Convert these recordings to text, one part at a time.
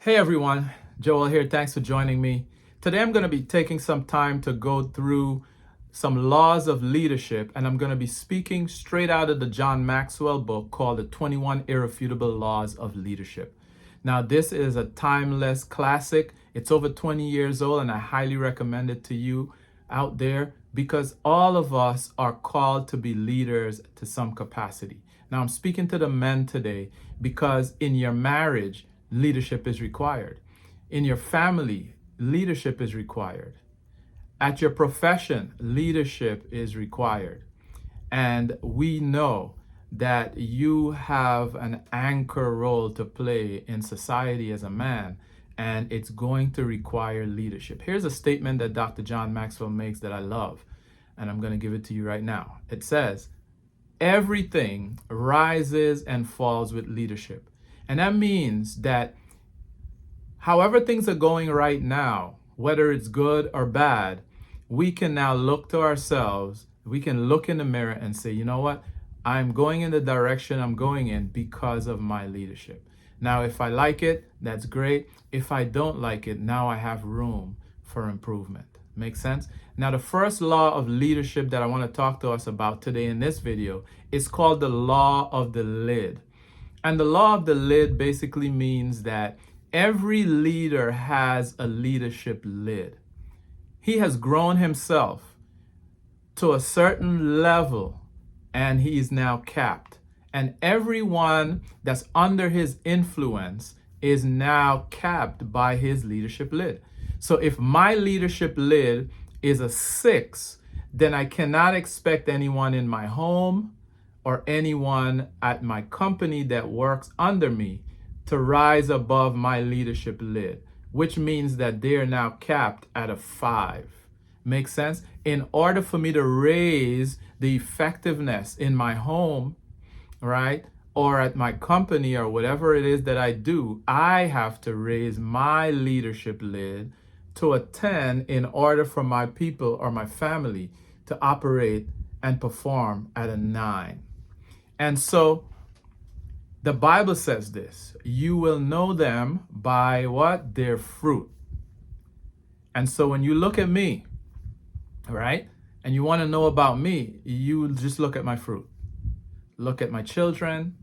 Hey everyone, Joel here. Thanks for joining me. Today I'm going to be taking some time to go through some laws of leadership, and I'm going to be speaking straight out of the John Maxwell book called The 21 Irrefutable Laws of Leadership. Now, this is a timeless classic. It's over 20 years old, and I highly recommend it to you out there because all of us are called to be leaders to some capacity. Now, I'm speaking to the men today because in your marriage, leadership is required. In your family, leadership is required. At your profession, leadership is required. And we know that you have an anchor role to play in society as a man, and it's going to require leadership. Here's a statement that Dr. John Maxwell makes that I love, and I'm going to give it to you right now. It says, everything rises and falls with leadership. And that means that however things are going right now, whether it's good or bad, we can now look to ourselves, we can look in the mirror and say, you know what? I'm going in the direction I'm going in because of my leadership. Now, if I like it, that's great. If I don't like it, now I have room for improvement. Make sense? Now, the first law of leadership that I want to talk to us about today in this video is called the law of the lid. And the law of the lid basically means that every leader has a leadership lid. He has grown himself to a certain level and he is now capped. And everyone that's under his influence is now capped by his leadership lid. So if my leadership lid is a 6, then I cannot expect anyone in my home or anyone at my company that works under me to rise above my leadership lid, which means that they are now capped at a 5. Makes sense? In order for me to raise the effectiveness in my home, right, or at my company or whatever it is that I do, I have to raise my leadership lid to a 10 in order for my people or my family to operate and perform at a 9. And so the Bible says this, you will know them by what? Their fruit. And so when you look at me, right, and you want to know about me, you just look at my fruit. Look at my children,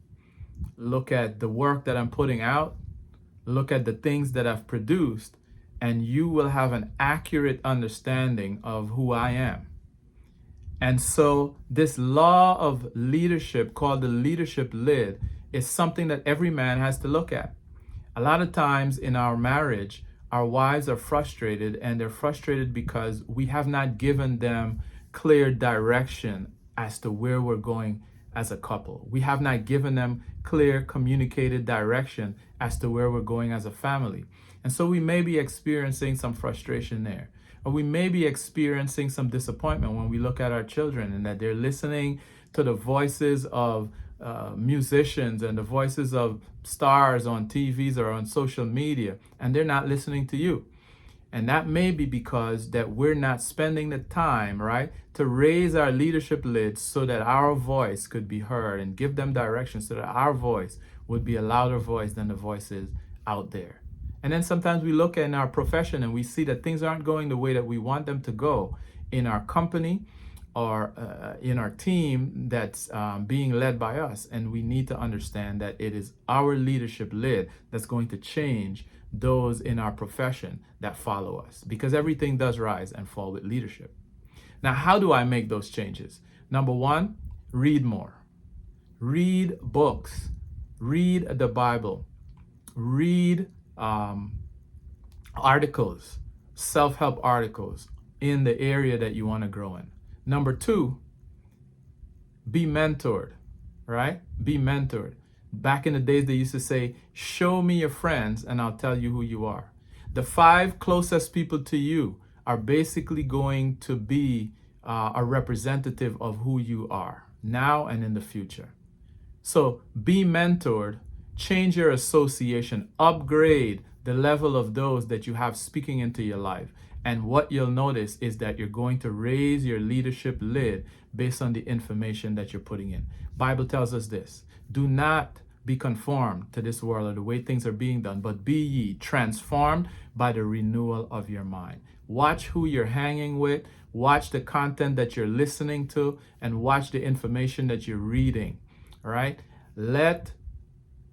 look at the work that I'm putting out, look at the things that I've produced, and you will have an accurate understanding of who I am. And so this law of leadership called the leadership lid is something that every man has to look at. A lot of times in our marriage, our wives are frustrated, and they're frustrated because we have not given them clear direction as to where we're going as a couple. We have not given them clear communicated direction as to where we're going as a family. And so we may be experiencing some frustration there. Or we may be experiencing some disappointment when we look at our children and that they're listening to the voices of musicians and the voices of stars on TVs or on social media, and they're not listening to you. And that may be because that we're not spending the time, right, to raise our leadership lids so that our voice could be heard and give them direction so that our voice would be a louder voice than the voices out there. And then sometimes we look in our profession and we see that things aren't going the way that we want them to go in our company or in our team that's being led by us. And we need to understand that it is our leadership lid that's going to change those in our profession that follow us, because everything does rise and fall with leadership. Now, how do I make those changes? Number 1, read more. Read books. Read the Bible. Read articles, self-help articles in the area that you want to grow in. Number 2, be mentored, right? Be mentored. Back in the days, they used to say, show me your friends and I'll tell you who you are. The 5 closest people to you are basically going to be a representative of who you are now and in the future. So be mentored. Change your association, upgrade the level of those that you have speaking into your life. And what you'll notice is that you're going to raise your leadership lid based on the information that you're putting in. Bible tells us this, do not be conformed to this world or the way things are being done, but be ye transformed by the renewal of your mind. Watch who you're hanging with, watch the content that you're listening to, and watch the information that you're reading. All right? Let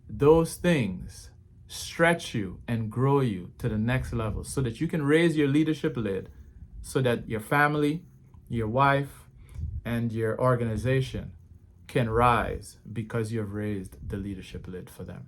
those things stretch you and grow you to the next level so that you can raise your leadership lid, so that your family, your wife, and your organization can rise because you have raised the leadership lid for them.